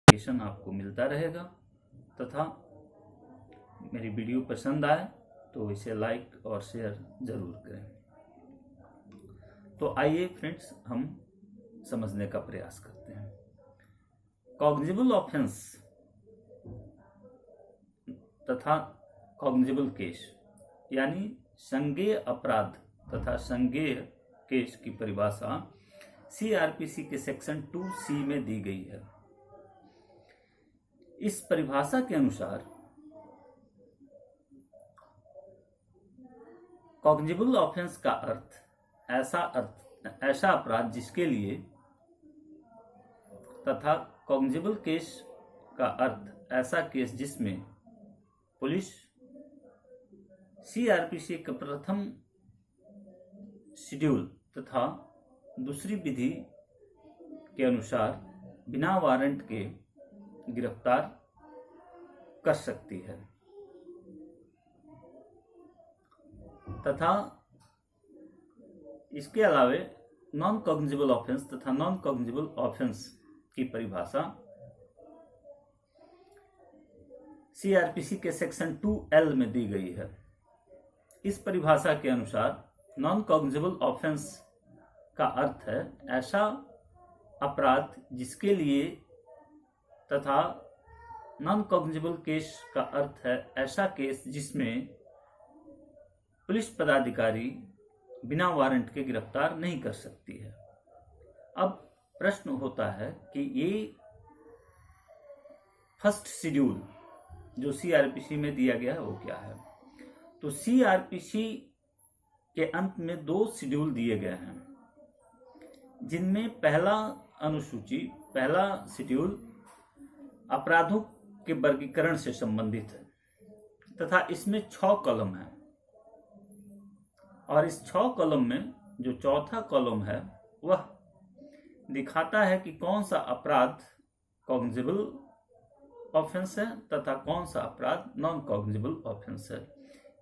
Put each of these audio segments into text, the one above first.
Notification आपको मिलता रहेगा। तथा मेरी वीडियो पसंद आए तो इसे लाइक और शेयर जरूर करें। तो आइए फ्रेंड्स, हम समझने का प्रयास करते हैं। कॉग्निजेबल ऑफेंस तथा कॉग्निजेबल केस यानी संज्ञेय अपराध तथा संज्ञेय केस की परिभाषा सीआरपीसी के सेक्शन 2C में दी गई है। इस परिभाषा के अनुसार कॉग्निजेबल ऑफेंस का अर्थ ऐसा अपराध जिसके लिए तथा कॉग्निजेबल केस का अर्थ ऐसा केस जिसमें पुलिस सीआरपीसी के प्रथम शेड्यूल तथा दूसरी विधि के अनुसार बिना वारंट के गिरफ्तार कर सकती है। तथा इसके अलावे नॉन कॉग्निजेबल ऑफेंस तथा नॉन कॉग्निजेबल ऑफेंस की परिभाषा सीआरपीसी के सेक्शन 2L में दी गई है। इस परिभाषा के अनुसार नॉन कॉग्निजेबल ऑफेंस का अर्थ है ऐसा अपराध जिसके लिए तथा नॉन कॉग्निजेबल केस का अर्थ है ऐसा केस जिसमें पुलिस पदाधिकारी बिना वारंट के गिरफ्तार नहीं कर सकती है। अब प्रश्न होता है कि ये फर्स्ट शेड्यूल जो सीआरपीसी में दिया गया है वो क्या है। तो सीआरपीसी के अंत में 2 शेड्यूल दिए गए हैं, जिनमें पहला शेड्यूल अपराधों के वर्गीकरण से संबंधित है तथा इसमें 6 कॉलम है। और इस 6 कॉलम में जो चौथा कॉलम है वह दिखाता है कि कौन सा अपराध कॉग्निजेबल ऑफेंस है तथा कौन सा अपराध नॉन कॉग्निजेबल ऑफेंस है।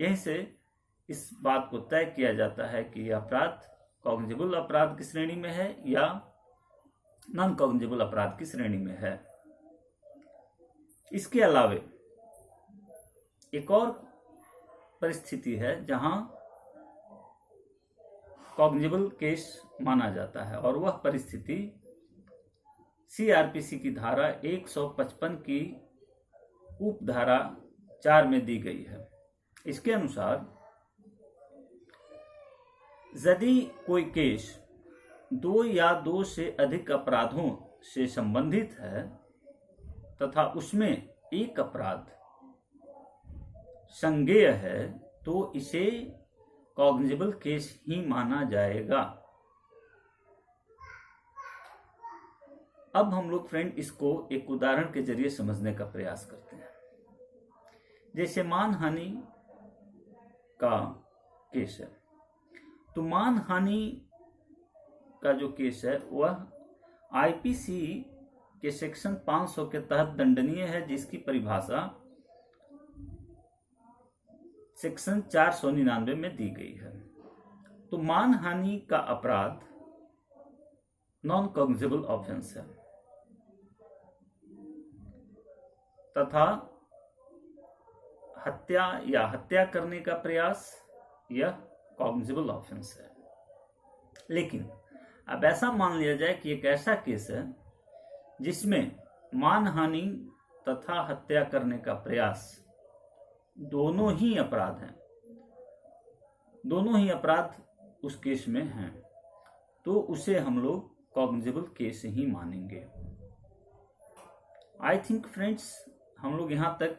यहीं से इस बात को तय किया जाता है कि यह अपराध कॉग्निजेबल अपराध की श्रेणी में है या नॉन कॉग्निजेबल अपराध की श्रेणी में है। इसके अलावे एक और परिस्थिति है जहां कॉग्निजेबल केस माना जाता है और वह परिस्थिति सीआरपीसी की धारा 155 की उपधारा 4 में दी गई है। इसके अनुसार यदि कोई केस 2 या 2 से अधिक अपराधों से संबंधित है तथा उसमें एक अपराध संज्ञेय है तो इसे कॉग्निजेबल केस ही माना जाएगा। अब हम लोग फ्रेंड इसको एक उदाहरण के जरिए समझने का प्रयास करते हैं। जैसे मानहानि का केस है, तो मानहानि का जो केस है वह आईपीसी के सेक्शन 500 के तहत दंडनीय है, जिसकी परिभाषा सेक्शन 499 में दी गई है। तो मानहानि का अपराध नॉन कॉग्निजेबल ऑफेंस है तथा हत्या या हत्या करने का प्रयास यह कॉग्निजेबल ऑफेंस है। लेकिन अब ऐसा मान लिया जाए कि एक ऐसा केस है जिसमें मानहानि तथा हत्या करने का प्रयास दोनों ही अपराध हैं, दोनों ही अपराध उस केस में हैं, तो उसे हम लोग कॉग्निजेबल केस ही मानेंगे। आई थिंक फ्रेंड्स, हम लोग यहाँ तक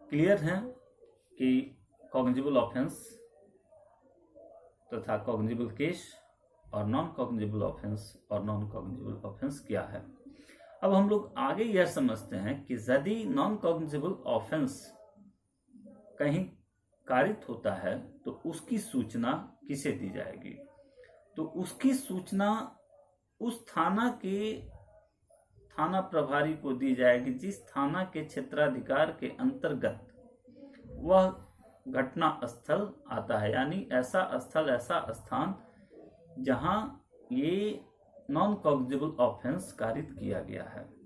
क्लियर हैं कि कॉग्निजेबल ऑफेंस तथा कॉग्निजेबल केस और नॉन कॉग्निजेबल ऑफेंस और नॉन कॉग्निजेबल ऑफेंस क्या है। अब हम लोग आगे यह समझते हैं कि यदि नॉन कॉग्निजेबल ऑफेंस कहीं कारित होता है तो उसकी सूचना किसे दी जाएगी। तो उसकी सूचना उस थाना प्रभारी को दी जाएगी जिस थाना के क्षेत्राधिकार के अंतर्गत वह घटना स्थल आता है, यानी ऐसा स्थान जहां ये नॉन कॉग्निजेबल ऑफेंस कारित किया गया है।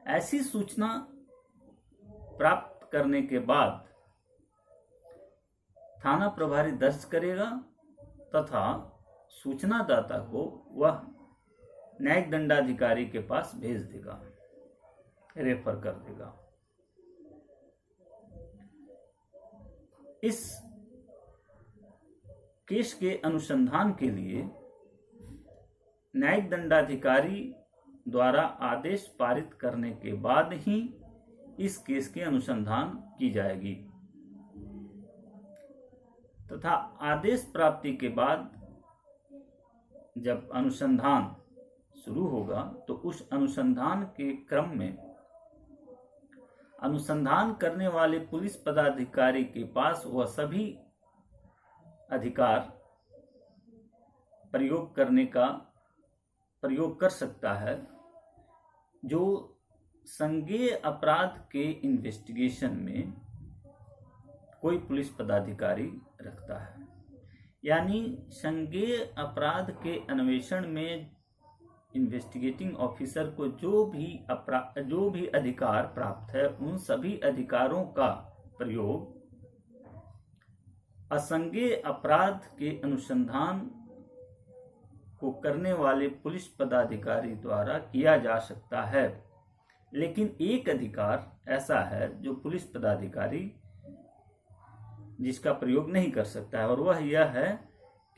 ऐसी सूचना प्राप्त करने के बाद थाना प्रभारी दर्ज करेगा तथा सूचनादाता को वह न्यायिक दंडाधिकारी के पास भेज देगा, रेफर कर देगा। इस केस के अनुसंधान के लिए न्यायिक दंडाधिकारी द्वारा आदेश पारित करने के बाद ही इस केस की अनुसंधान की जाएगी तथा आदेश प्राप्ति के बाद जब अनुसंधान शुरू होगा तो उस अनुसंधान के क्रम में अनुसंधान करने वाले पुलिस पदाधिकारी के पास वह सभी अधिकार प्रयोग कर सकता है जो संज्ञेय अपराध के इन्वेस्टिगेशन में कोई पुलिस पदाधिकारी रखता है। यानी संज्ञेय अपराध के अन्वेषण में इन्वेस्टिगेटिंग ऑफिसर को जो भी अधिकार प्राप्त है उन सभी अधिकारों का प्रयोग असंज्ञेय अपराध के अनुसंधान को करने वाले पुलिस पदाधिकारी द्वारा किया जा सकता है। लेकिन एक अधिकार ऐसा है जो पुलिस पदाधिकारी जिसका प्रयोग नहीं कर सकता है और वह यह है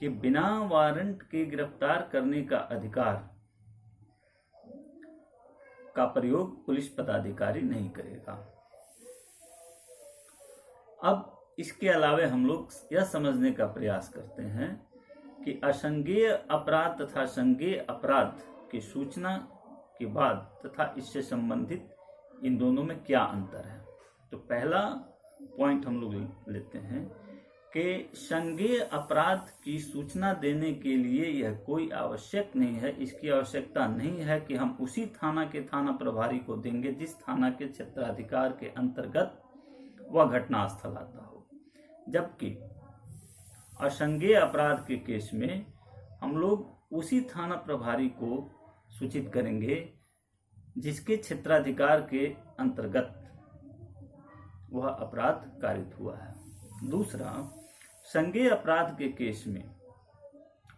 कि बिना वारंट के गिरफ्तार करने का अधिकार का प्रयोग पुलिस पदाधिकारी नहीं करेगा। अब इसके अलावे हम लोग यह समझने का प्रयास करते हैं कि असंज्ञेय अपराध तथा संज्ञेय अपराध की सूचना के बाद तथा इससे संबंधित इन दोनों में क्या अंतर है। तो पहला पॉइंट हम लोग लेते हैं कि संज्ञेय अपराध की सूचना देने के लिए यह कोई आवश्यक नहीं है, इसकी आवश्यकता नहीं है कि हम उसी थाना के थाना प्रभारी को देंगे जिस थाना के क्षेत्राधिकार के अंतर्गत वह घटना स्थल आता हो। जबकि असंज्ञेय अपराध के केस में हम लोग उसी थाना प्रभारी को सूचित करेंगे जिसके क्षेत्राधिकार के अंतर्गत वह अपराध कारित हुआ है। दूसरा, संज्ञेय अपराध के केस में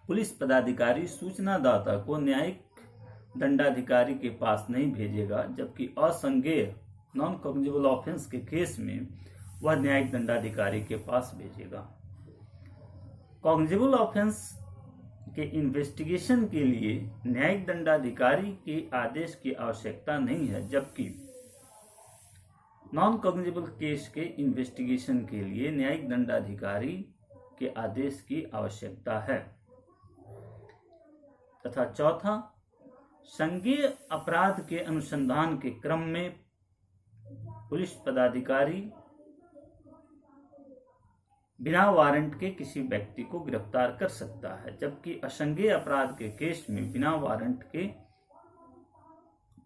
पुलिस पदाधिकारी सूचनादाता को न्यायिक दंडाधिकारी के पास नहीं भेजेगा, जबकि असंज्ञेय नॉन कॉग्निजेबल ऑफेंस के केस में वह न्यायिक दंडाधिकारी के पास भेजेगा। कॉग्निजेबल ऑफेंस के इन्वेस्टिगेशन के लिए न्यायिक दंडाधिकारी के आदेश की आवश्यकता नहीं है, जबकि नॉन कॉग्निजेबल केस के इन्वेस्टिगेशन के लिए न्यायिक दंडाधिकारी के आदेश की आवश्यकता है। तथा चौथा, संज्ञेय अपराध के अनुसंधान के क्रम में पुलिस पदाधिकारी बिना वारंट के किसी व्यक्ति को गिरफ्तार कर सकता है, जबकि असंज्ञेय अपराध के केस में बिना वारंट के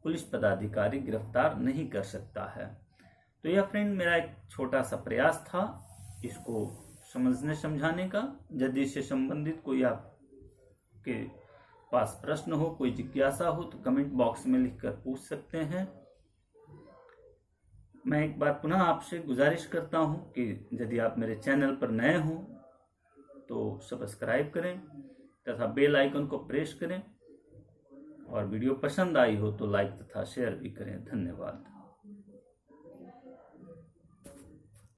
पुलिस पदाधिकारी गिरफ्तार नहीं कर सकता है। तो यह फ्रेंड मेरा एक छोटा सा प्रयास था इसको समझने समझाने का। यदि इससे संबंधित कोई आपके पास प्रश्न हो, कोई जिज्ञासा हो तो कमेंट बॉक्स में लिखकर पूछ सकते हैं। मैं एक बार पुनः आपसे गुजारिश करता हूं कि यदि आप मेरे चैनल पर नए हो तो सब्सक्राइब करें तथा बेल आइकन को प्रेस करें और वीडियो पसंद आई हो तो लाइक तथा शेयर भी करें। धन्यवाद।